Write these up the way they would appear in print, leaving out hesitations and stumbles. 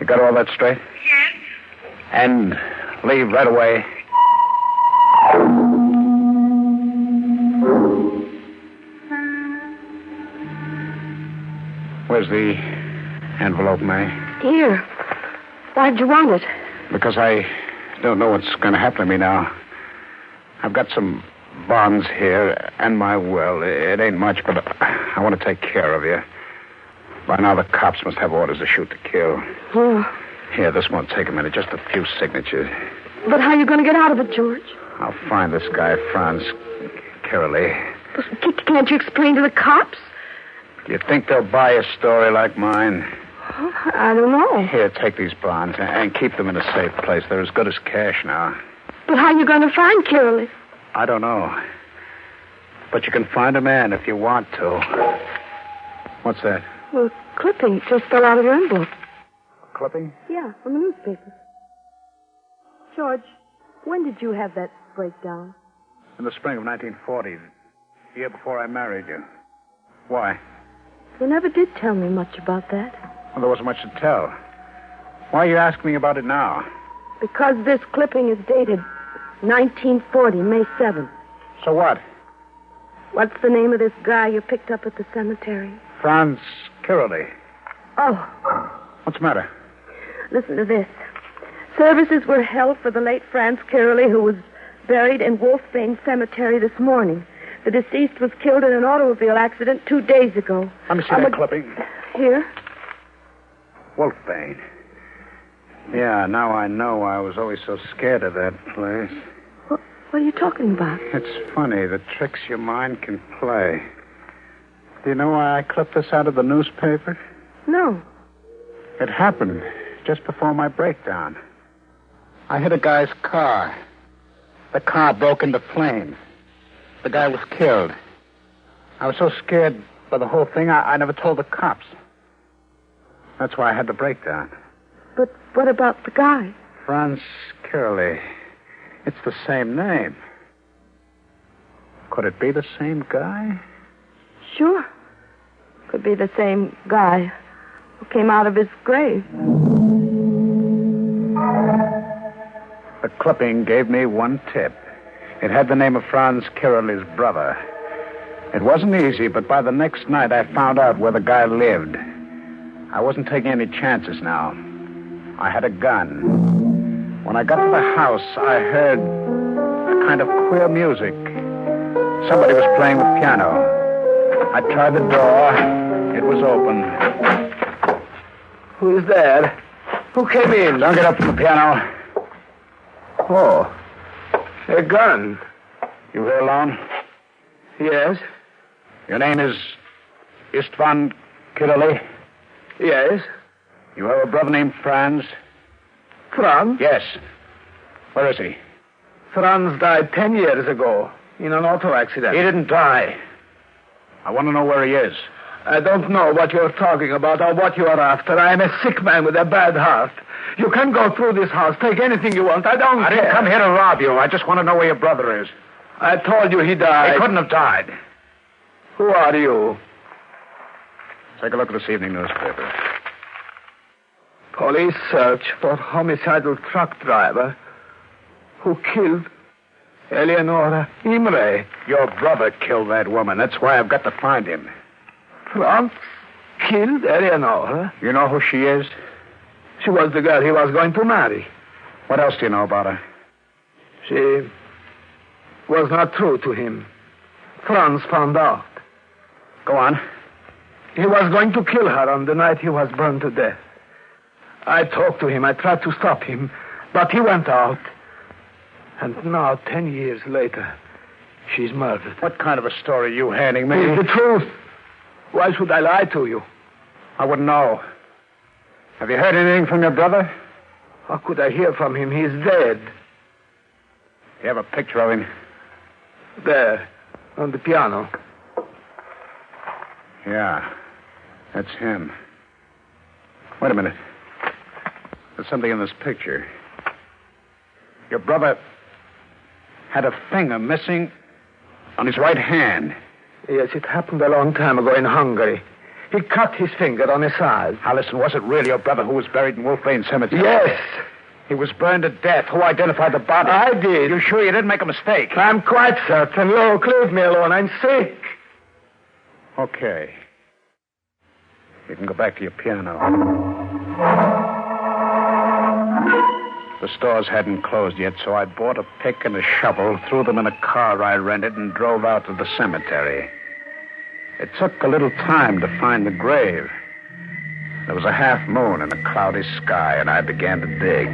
You got all that straight? Yes. And leave right away. Where's the envelope, May? Here. Why'd you want it? Because I don't know what's going to happen to me now. I've got some bonds here and my will. It ain't much, but I want to take care of you. By now, the cops must have orders to shoot to kill. Oh. Here, this won't take a minute. Just a few signatures. But how are you going to get out of it, George? I'll find this guy, Franz Kirley. Can't you explain to the cops? You think they'll buy a story like mine? Oh, I don't know. Here, take these bonds and keep them in a safe place. They're as good as cash now. But how are you going to find Kirley? I don't know. But you can find a man if you want to. What's that? Well, a clipping just fell out of your envelope. Clipping? Yeah, from the newspaper. George, when did you have that breakdown? In the spring of 1940, the year before I married you. Why? You never did tell me much about that. Well, there wasn't much to tell. Why are you asking me about it now? Because this clipping is dated 1940, May 7th. So what? What's the name of this guy you picked up at the cemetery? Franz Kirley. Oh. What's the matter? Listen to this. Services were held for the late Franz Kirley, who was buried in Wolfbane Cemetery this morning. The deceased was killed in an automobile accident 2 days ago. Let me see that clipping. Here? Wolfbane. Yeah, now I know. I was always so scared of that place. What are you talking about? It's funny, the tricks your mind can play. Do you know why I clipped this out of the newspaper? No. It happened just before my breakdown. I hit a guy's car. The car broke into flames. The guy was killed. I was so scared by the whole thing, I never told the cops. That's why I had the breakdown. But what about the guy? Franz Kirley. It's the same name. Could it be the same guy? Sure. Could be the same guy who came out of his grave. The clipping gave me one tip. It had the name of Franz Kirley's brother. It wasn't easy, but by the next night I found out where the guy lived. I wasn't taking any chances now. I had a gun. When I got to the house, I heard a kind of queer music. Somebody was playing the piano. I tried the door. It was open. Who's there? Who came in? Don't get up from the piano. Oh, a gun. You here alone? Yes. Your name is Istvan Kirley? Yes. You have a brother named Franz? Franz? Yes. Where is he? Franz died 10 years ago in an auto accident. He didn't die. I want to know where he is. I don't know what you're talking about or what you are after. I am a sick man with a bad heart. You can go through this house, take anything you want. I didn't come here to rob you. I just want to know where your brother is. I told you he died. He couldn't have died. Who are you? Take a look at this evening newspaper. Police search for homicidal truck driver who killed Eleonora Imre. Your brother killed that woman. That's why I've got to find him. Franz killed Eleonora? You know who she is? She was the girl he was going to marry. What else do you know about her? She was not true to him. Franz found out. Go on. He was going to kill her on the night he was burned to death. I talked to him. I tried to stop him, but he went out. And now, 10 years later, she's murdered. What kind of a story are you handing me? It's the truth. Why should I lie to you? I wouldn't know. Have you heard anything from your brother? How could I hear from him? He's dead. You have a picture of him? There, on the piano. Yeah, that's him. Wait a minute. There's something in this picture. Your brother had a finger missing on his right hand. Yes, it happened a long time ago in Hungary. He cut his finger on his side. Now, listen, was it really your brother who was buried in Wolf Lane Cemetery? Yes. He was burned to death. Who identified the body? I did. You sure you didn't make a mistake? I'm quite certain. Look, leave me alone. I'm sick. Okay. You can go back to your piano. The stores hadn't closed yet, so I bought a pick and a shovel, threw them in a car I rented, and drove out to the cemetery. It took a little time to find the grave. There was a half moon and a cloudy sky, and I began to dig.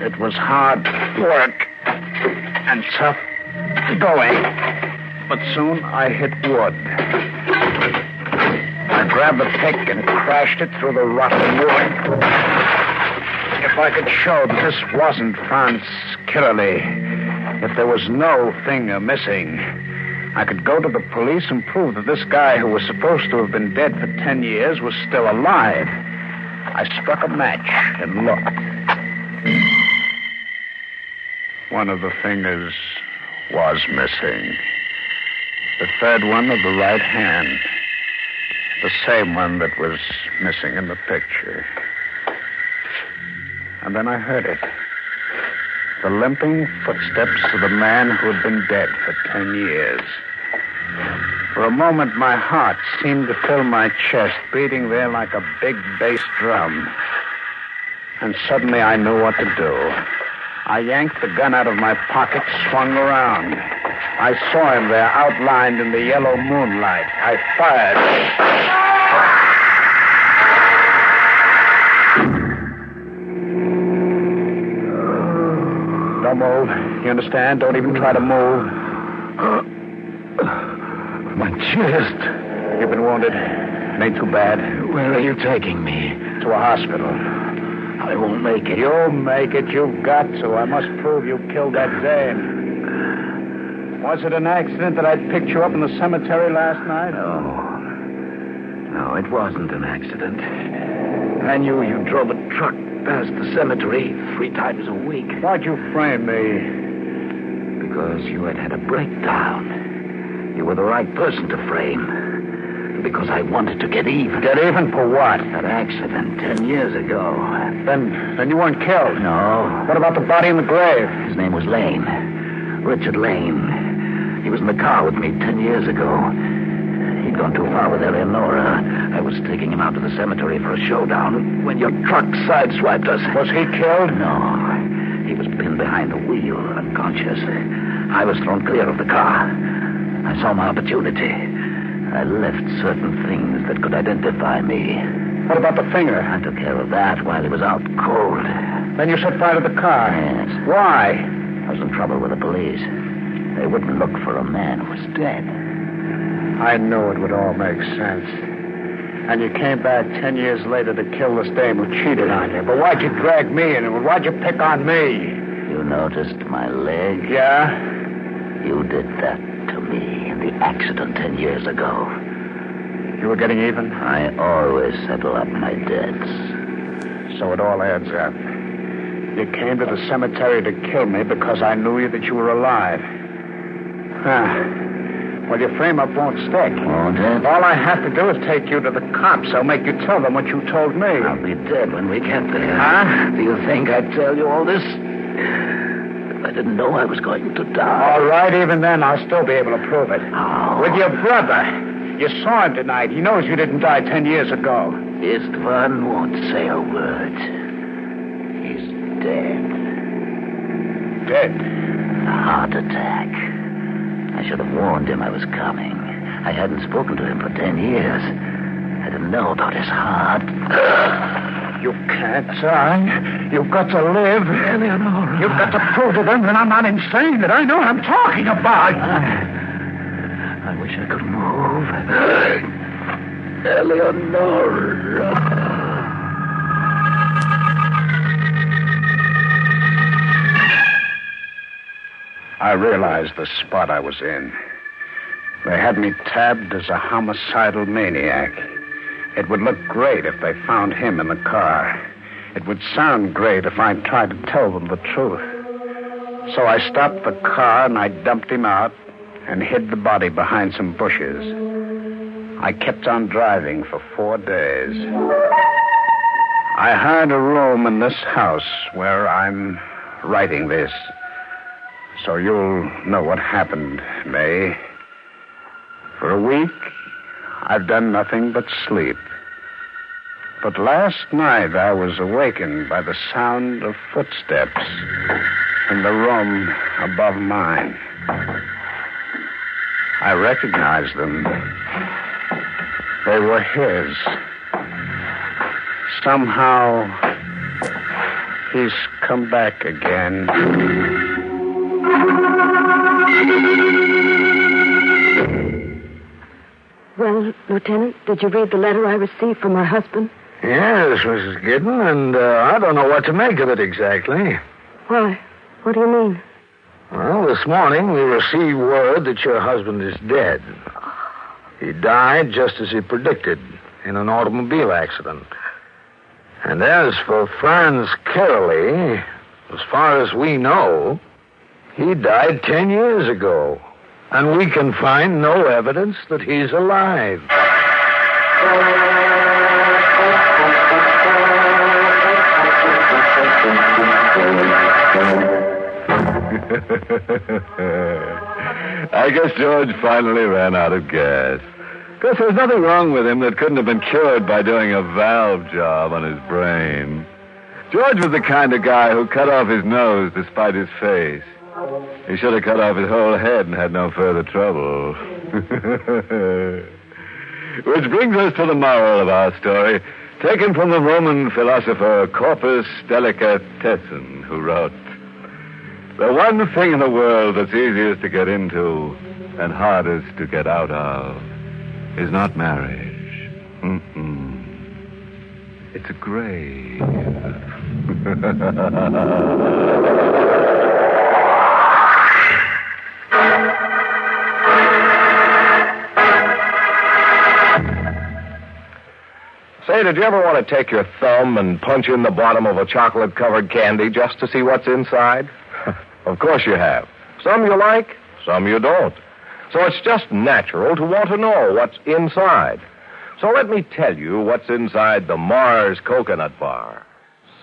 It was hard work and tough going, but soon I hit wood. I grabbed the pick and crashed it through the rotten wood. If I could show that this wasn't Franz Kiraly, if there was no finger missing, I could go to the police and prove that this guy who was supposed to have been dead for 10 years was still alive. I struck a match and looked. One of the fingers was missing. The third one of the right hand. The same one that was missing in the picture. And then I heard it. The limping footsteps of the man who had been dead for 10 years. For a moment, my heart seemed to fill my chest, beating there like a big bass drum. And suddenly I knew what to do. I yanked the gun out of my pocket, swung around. I saw him there, outlined in the yellow moonlight. I fired. Don't move. You understand? Don't even try to move. My chest. You've been wounded. It ain't too bad. Where are you taking me? To a hospital. I won't make it. You'll make it. You've got to. I must prove you killed that Dane. Was it an accident that I picked you up in the cemetery last night? No, it wasn't an accident. I knew you drove a truck past the cemetery 3 times a week. Why'd you frame me? Because you had a breakdown. You were the right person to frame. Because I wanted to get even. Get even for what? That accident 10 years ago. Then you weren't killed? No. What about the body in the grave? His name was Lane. Richard Lane. He was in the car with me 10 years ago. He'd gone too far with Eleonora. I was taking him out to the cemetery for a showdown when your truck sideswiped us. Was he killed? No. He was pinned behind the wheel, unconscious. I was thrown clear of the car. I saw my opportunity. I left certain things that could identify me. What about the finger? I took care of that while he was out cold. Then you set fire to the car? Yes. Why? I was in trouble with the police. They wouldn't look for a man who was dead. I knew it would all make sense. And you came back 10 years later to kill this dame who cheated on you. But why'd you drag me in? Why'd you pick on me? You noticed my leg? Yeah? You did that to me in the accident 10 years ago. You were getting even? I always settle up my debts. So it all adds up. You came to the cemetery to kill me because I knew that you were alive. Well, your frame-up won't stick. Won't it? All I have to do is take you to the cops. I'll make you tell them what you told me. I'll be dead when we get there. Huh? Do you think I'd tell you all this? If I didn't know I was going to die. All right, even then, I'll still be able to prove it. Oh. With your brother. You saw him tonight. He knows you didn't die 10 years ago. Istvan won't say a word. He's dead. Dead? A heart attack. I should have warned him I was coming. I hadn't spoken to him for 10 years. I didn't know about his heart. You can't die. You've got to live. Eleonora. You've got to prove to them that I'm not insane, that I know what I'm talking about. I wish I could move. Eleonora. I realized the spot I was in. They had me tabbed as a homicidal maniac. It would look great if they found him in the car. It would sound great if I tried to tell them the truth. So I stopped the car and I dumped him out and hid the body behind some bushes. I kept on driving for 4 days. I hired a room in this house where I'm writing this. So you'll know what happened, May. For a week, I've done nothing but sleep. But last night I was awakened by the sound of footsteps in the room above mine. I recognized them. They were his. Somehow, he's come back again. Well, Lieutenant, did you read the letter I received from my husband? Yes, Mrs. Giddon, and I don't know what to make of it exactly. Why? What do you mean? Well, this morning we received word that your husband is dead. He died just as he predicted, in an automobile accident. And as for Franz Caroly, as far as we know, he died 10 years ago. And we can find no evidence that he's alive. I guess George finally ran out of gas. Of course, there's nothing wrong with him that couldn't have been cured by doing a valve job on his brain. George was the kind of guy who cut off his nose despite his face. He should have cut off his whole head and had no further trouble. Which brings us to the moral of our story, taken from the Roman philosopher Corpus Delicatesson, who wrote, "The one thing in the world that's easiest to get into and hardest to get out of is not marriage. It's a grave." Say, did you ever want to take your thumb and punch in the bottom of a chocolate-covered candy just to see what's inside? Of course you have. Some you like, some you don't. So it's just natural to want to know what's inside. So let me tell you what's inside the Mars Coconut Bar.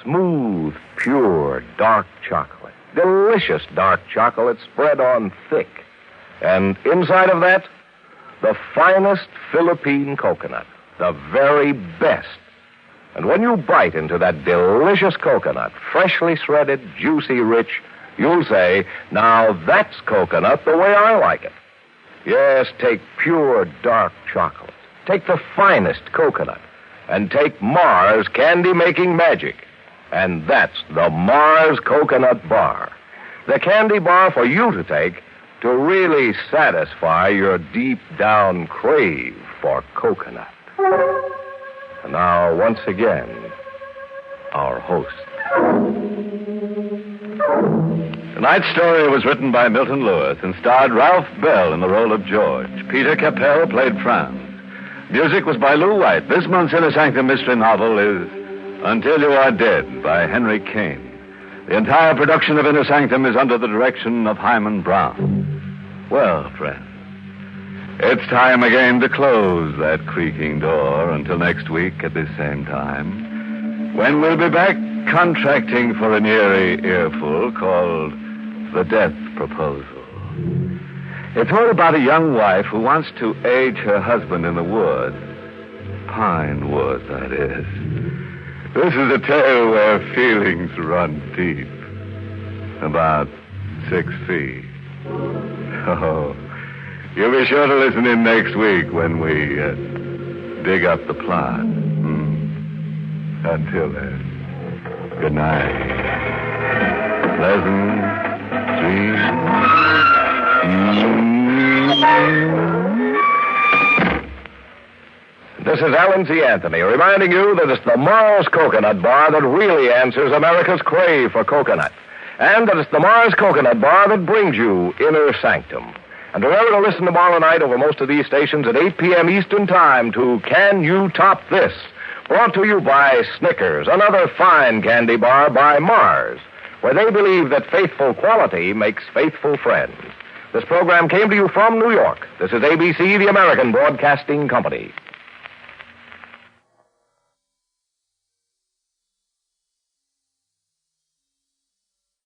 Smooth, pure, dark chocolate. Delicious dark chocolate spread on thick. And inside of that, the finest Philippine coconut. The very best. And when you bite into that delicious coconut, freshly shredded, juicy, rich, you'll say, now that's coconut the way I like it. Yes, take pure dark chocolate. Take the finest coconut. And take Mars candy-making magic. And that's the Mars Coconut Bar. The candy bar for you to take to really satisfy your deep-down crave for coconut. And now, once again, our host. Tonight's story was written by Milton Lewis and starred Ralph Bell in the role of George. Peter Capell played Franz. Music was by Lou White. This month's Inner Sanctum mystery novel is Until You Are Dead by Henry Kane. The entire production of Inner Sanctum is under the direction of Hyman Brown. Well, friends, it's time again to close that creaking door until next week at this same time, when we'll be back contracting for an eerie earful called The Death Proposal. It's all about a young wife who wants to age her husband in the woods. Pine wood, that is. This is a tale where feelings run deep. About 6 feet. Oh, you'll be sure to listen in next week when we dig up the plot. Until then, good night. Pleasant dreams. This is Alan C. Anthony reminding you that it's the Mars Coconut Bar that really answers America's crave for coconut. And that it's the Mars Coconut Bar that brings you Inner Sanctum. And remember to listen tomorrow night over most of these stations at 8 p.m. Eastern Time to Can You Top This? Brought to you by Snickers, another fine candy bar by Mars, where they believe that faithful quality makes faithful friends. This program came to you from New York. This is ABC, the American Broadcasting Company.